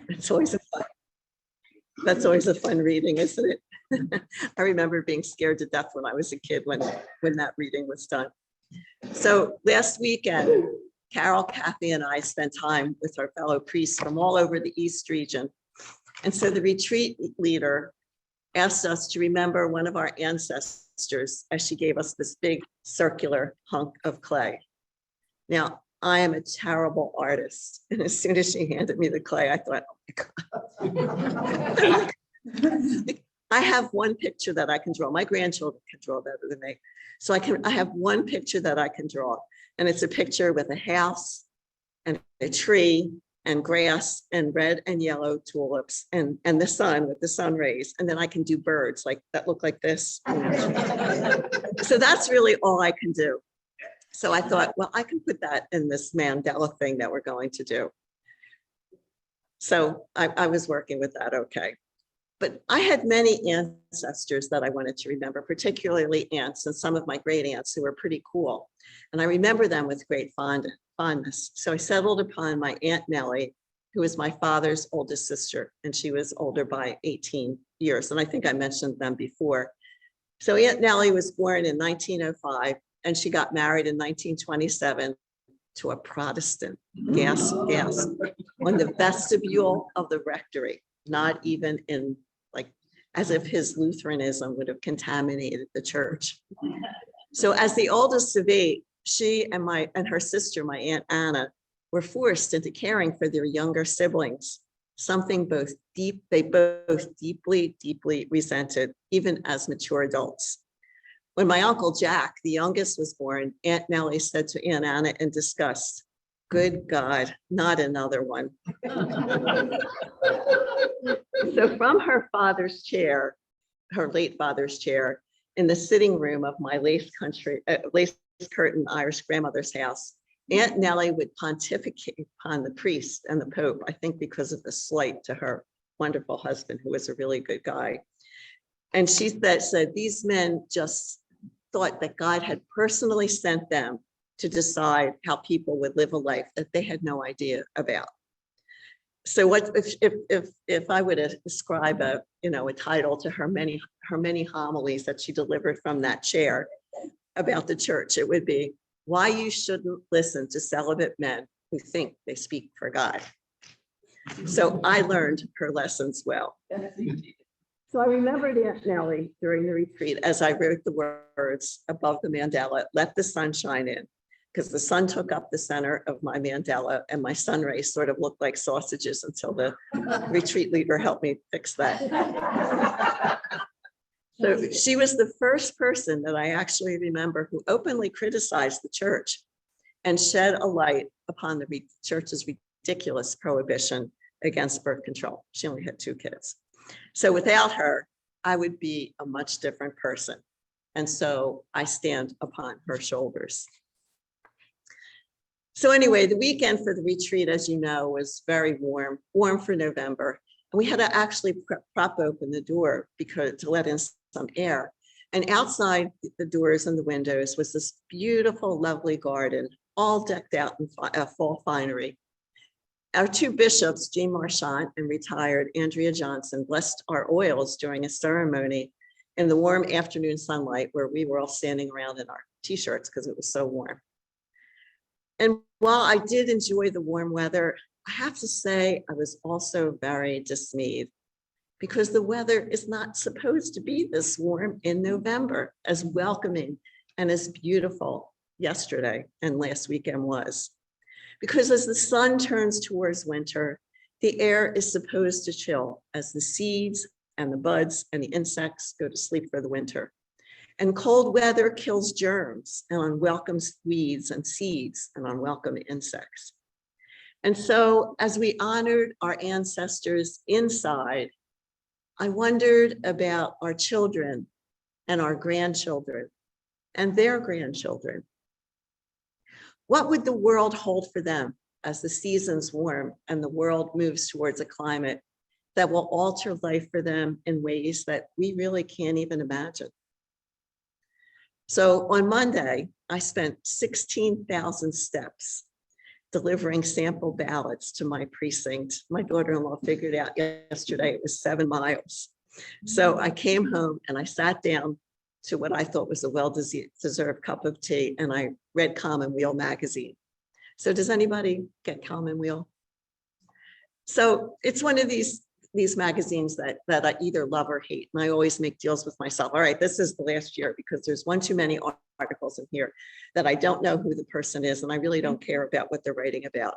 It's always a fun, that's always a fun reading, isn't it? I remember being scared to death when I was a kid when that reading was done. So last weekend, Carol, Kathy, and I spent time with our fellow priests from all over the East region. And so the retreat leader asked us to remember one of our ancestors as she gave us this big circular hunk of clay. Now, I am a terrible artist. And as soon as she handed me the clay, I thought, oh my God. I have one picture that I can draw. My grandchildren can draw better than me. So I have one picture that I can draw. And it's a picture with a house and a tree and grass and red and yellow tulips and the sun with the sun rays. And then I can do birds like that look like this. So that's really all I can do. So I thought, well, I can put that in this mandala thing that we're going to do. So I was working with that, okay. But I had many ancestors that I wanted to remember, particularly aunts and some of my great aunts who were pretty cool. And I remember them with great fondness. So I settled upon my Aunt Nellie, who was my father's oldest sister, and she was older by 18 years. And I think I mentioned them before. So Aunt Nellie was born in 1905, and she got married in 1927 to a Protestant, gasp, on the vestibule of the rectory, not even in, like, as if his Lutheranism would have contaminated the church. So as the oldest of 8, she and her sister, my Aunt Anna, were forced into caring for their younger siblings, something they both deeply resented, even as mature adults. When my Uncle Jack, the youngest, was born, Aunt Nellie said to Aunt Anna in disgust, "Good God, not another one." So from her father's chair, her late father's chair, in the sitting room of my lace curtain Irish grandmother's house, Aunt Nellie would pontificate upon the priest and the Pope, I think because of the slight to her wonderful husband, who was a really good guy. And she said these men just thought that God had personally sent them to decide how people would live a life that they had no idea about. So what if I were to describe a title to her many homilies that she delivered from that chair about the church, it would be "Why You Shouldn't Listen to Celibate Men Who Think They Speak for God." So I learned her lessons well. So I remembered Aunt Nellie during the retreat as I wrote the words above the mandala, "Let the sun shine in," because the sun took up the center of my mandala and my sun rays sort of looked like sausages until the retreat leader helped me fix that. So she was the first person that I actually remember who openly criticized the church and shed a light upon the church's ridiculous prohibition against birth control. She only had 2 kids. So without her, I would be a much different person. And so I stand upon her shoulders. So anyway, the weekend for the retreat, as you know, was very warm for November. And we had to actually prop open the door to let in some air. And outside the doors and the windows was this beautiful, lovely garden, all decked out in fall finery. Our 2 bishops, Jean Marchant and retired Andrea Johnson, blessed our oils during a ceremony in the warm afternoon sunlight where we were all standing around in our t-shirts because it was so warm. And while I did enjoy the warm weather, I have to say I was also very dismayed because the weather is not supposed to be this warm in November, as welcoming and as beautiful yesterday and last weekend was. Because as the sun turns towards winter, the air is supposed to chill as the seeds and the buds and the insects go to sleep for the winter. And cold weather kills germs and unwelcome weeds and seeds and unwelcome insects. And so as we honored our ancestors inside, I wondered about our children and our grandchildren and their grandchildren. What would the world hold for them as the seasons warm and the world moves towards a climate that will alter life for them in ways that we really can't even imagine? So on Monday, I spent 16,000 steps delivering sample ballots to my precinct. My daughter-in-law figured out yesterday it was 7 miles. So I came home and I sat down to what I thought was a well-deserved cup of tea, and I read Commonweal magazine. So does anybody get Commonweal? So it's one of these magazines that I either love or hate. And I always make deals with myself. All right, this is the last year because there's one too many articles in here that I don't know who the person is, and I really don't care about what they're writing about.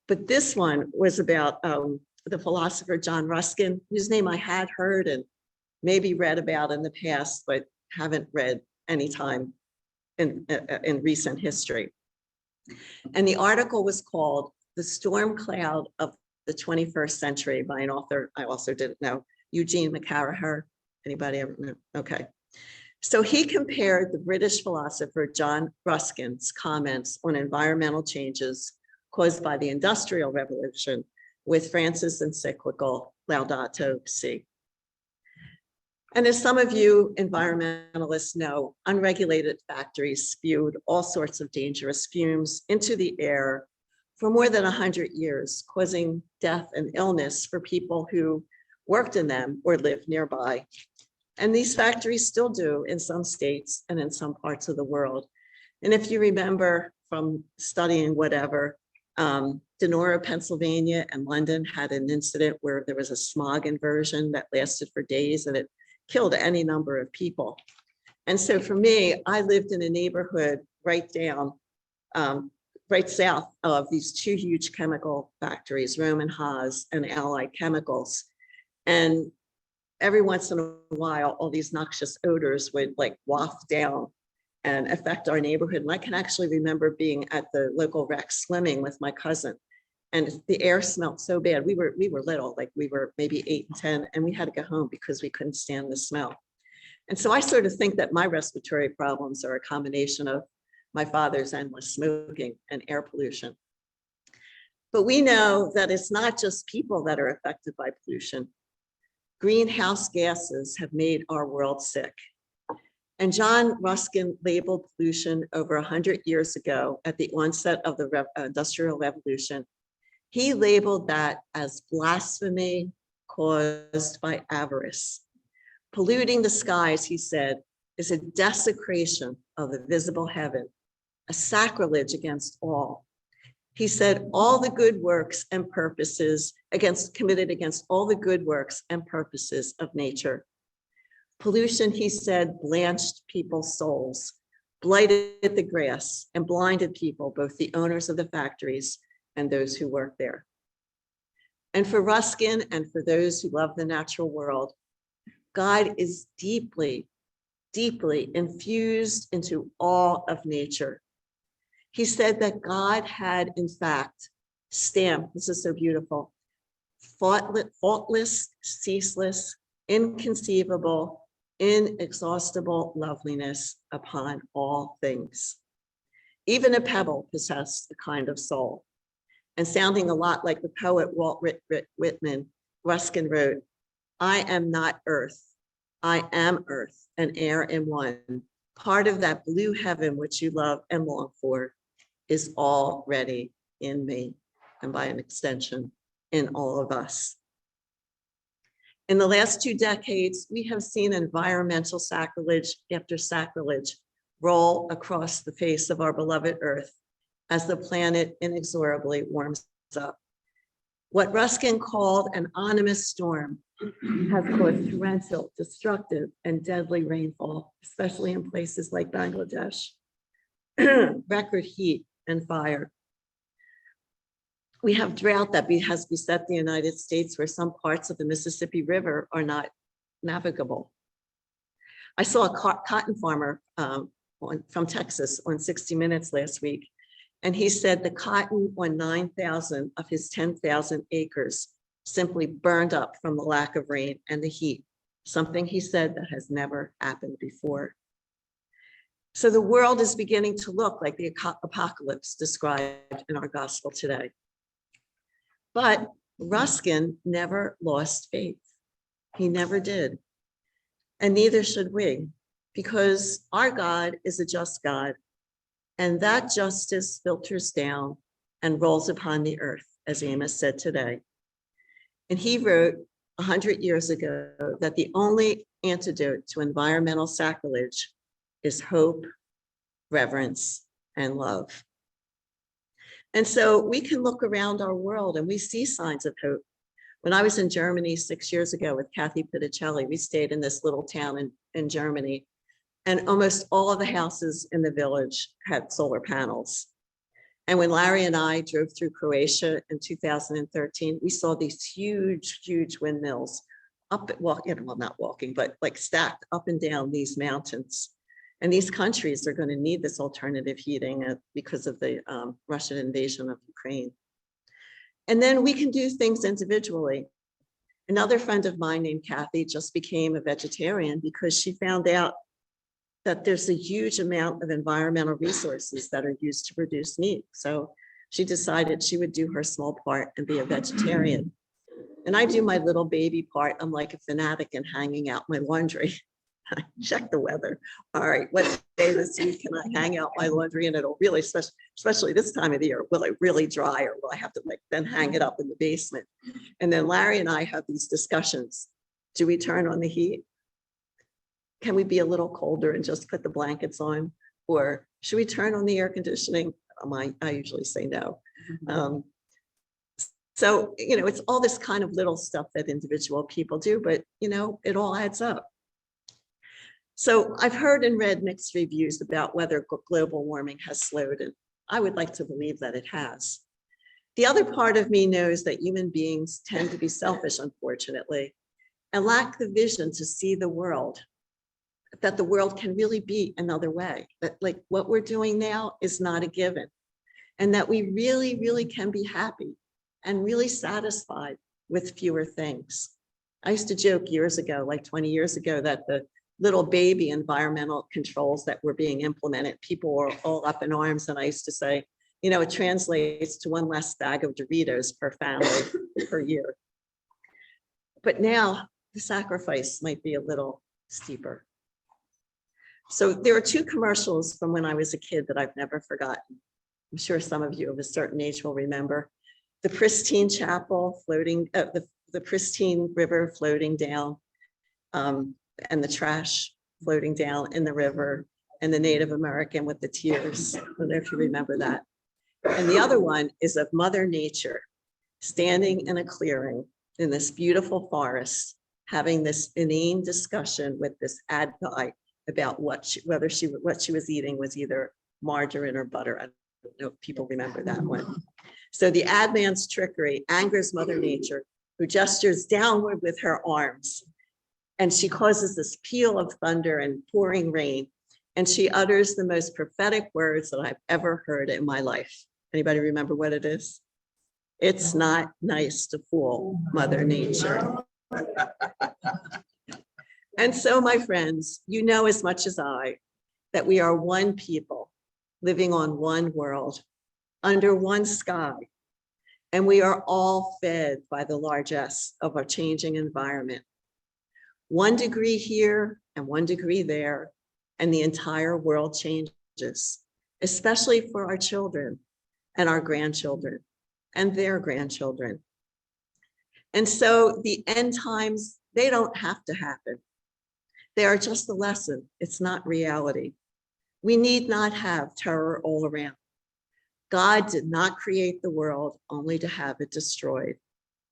But this one was about the philosopher John Ruskin, whose name I had heard and maybe read about in the past, but haven't read any time in recent history. And the article was called "The Storm Cloud of the 21st Century" by an author I also didn't know, Eugene McCarraher. Anybody ever know? Okay. So he compared the British philosopher John Ruskin's comments on environmental changes caused by the Industrial Revolution with Francis' encyclical Laudato Si. And as some of you environmentalists know, unregulated factories spewed all sorts of dangerous fumes into the air for more than 100 years, causing death and illness for people who worked in them or lived nearby. And these factories still do in some states and in some parts of the world. And if you remember from studying whatever, Denora, Pennsylvania and London had an incident where there was a smog inversion that lasted for days and it killed any number of people. And so for me, I lived in a neighborhood right south of these two huge chemical factories, Roman Haas and Allied Chemicals. And every once in a while, all these noxious odors would like waft down and affect our neighborhood. And I can actually remember being at the local rec swimming with my cousin, and the air smelled so bad. We were little, like we were maybe 8 and 10, and we had to go home because we couldn't stand the smell. And so I sort of think that my respiratory problems are a combination of my father's endless smoking and air pollution. But we know that it's not just people that are affected by pollution. Greenhouse gases have made our world sick. And John Ruskin labeled pollution over 100 years ago at the onset of the Industrial Revolution. He labeled that as blasphemy caused by avarice. Polluting the skies, he said, is a desecration of the visible heaven, a sacrilege against all. He said all the good works and purposes committed against all the good works and purposes of nature. Pollution, he said, blanched people's souls, blighted the grass, and blinded people, both the owners of the factories and those who work there. And for Ruskin and for those who love the natural world, God is deeply, deeply infused into all of nature. He said that God had, in fact, stamped, this is so beautiful, faultless, ceaseless, inconceivable, inexhaustible loveliness upon all things. Even a pebble possessed a kind of soul. And sounding a lot like the poet Walt Whitman, Ruskin wrote, "I am not earth, I am earth and air in one. Part of that blue heaven which you love and long for is already in me, and by an extension, in all of us." In the last 2 decades, we have seen environmental sacrilege after sacrilege roll across the face of our beloved earth as the planet inexorably warms up. What Ruskin called an ominous storm has caused torrential, destructive, and deadly rainfall, especially in places like Bangladesh, record heat and fire. We have drought that has beset the United States, where some parts of the Mississippi River are not navigable. I saw a cotton farmer from Texas on 60 Minutes last week, and he said the cotton on 9,000 of his 10,000 acres simply burned up from the lack of rain and the heat, something he said that has never happened before. So the world is beginning to look like the apocalypse described in our gospel today. But Ruskin never lost faith. He never did. And neither should we, because our God is a just God, and that justice filters down and rolls upon the earth, as Amos said today. And he wrote 100 years ago that the only antidote to environmental sacrilege is hope, reverence, and love. And so we can look around our world and we see signs of hope. When I was in Germany 6 years ago with Kathy Pitticelli, we stayed in this little town in Germany, and almost all of the houses in the village had solar panels. And when Larry and I drove through Croatia in 2013, we saw these huge, huge windmills up, well, not walking, but like stacked up and down these mountains. And these countries are going to need this alternative heating because of the Russian invasion of Ukraine. And then we can do things individually. Another friend of mine named Kathy just became a vegetarian because she found out that there's a huge amount of environmental resources that are used to produce meat. So she decided she would do her small part and be a vegetarian. And I do my little baby part. I'm like a fanatic in hanging out my laundry. I check the weather. All right, what day this week can I hang out my laundry? And it'll really, especially this time of the year, will it really dry, or will I have to then hang it up in the basement? And then Larry and I have these discussions. Do we turn on the heat? Can we be a little colder and just put the blankets on? Or should we turn on the air conditioning? I usually say no. So, it's all this kind of little stuff that individual people do, but, it all adds up. So I've heard and read mixed reviews about whether global warming has slowed, and I would like to believe that it has. The other part of me knows that human beings tend to be selfish, unfortunately, and lack the vision to see the world, that the world can really be another way, that like what we're doing now is not a given, and that we really, really can be happy and really satisfied with fewer things. I used to joke years ago, like 20 years ago, that the little baby environmental controls that were being implemented, people were all up in arms. And I used to say, it translates to one less bag of Doritos per family per year. But now the sacrifice might be a little steeper. So there are two commercials from when I was a kid that I've never forgotten. I'm sure some of you of a certain age will remember. The pristine chapel floating, the pristine river floating down, and the trash floating down in the river, and the Native American with the tears. I don't know if you remember that. And the other one is of Mother Nature standing in a clearing in this beautiful forest, having this inane discussion with this ad guy about what she was eating was either margarine or butter. I don't know if people remember that one. So the ad man's trickery angers Mother Nature, who gestures downward with her arms. And she causes this peal of thunder and pouring rain. And she utters the most prophetic words that I've ever heard in my life. Anybody remember what it is? It's not nice to fool Mother Nature. And so, my friends, you know as much as I that we are one people living on one world, under one sky. And we are all fed by the largesse of our changing environment. 1 degree here and 1 degree there, and the entire world changes, especially for our children and our grandchildren and their grandchildren. And so the end times, they don't have to happen. They are just a lesson. It's not reality. We need not have terror all around. God did not create the world only to have it destroyed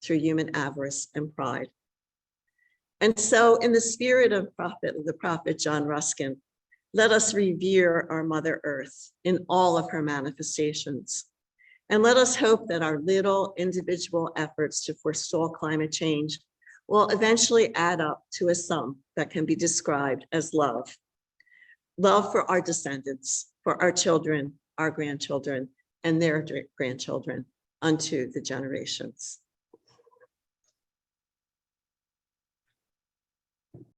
through human avarice and pride. And so in the spirit of the prophet John Ruskin, let us revere our Mother Earth in all of her manifestations. And let us hope that our little individual efforts to forestall climate change will eventually add up to a sum that can be described as love. Love for our descendants, for our children, our grandchildren, and their grandchildren unto the generations.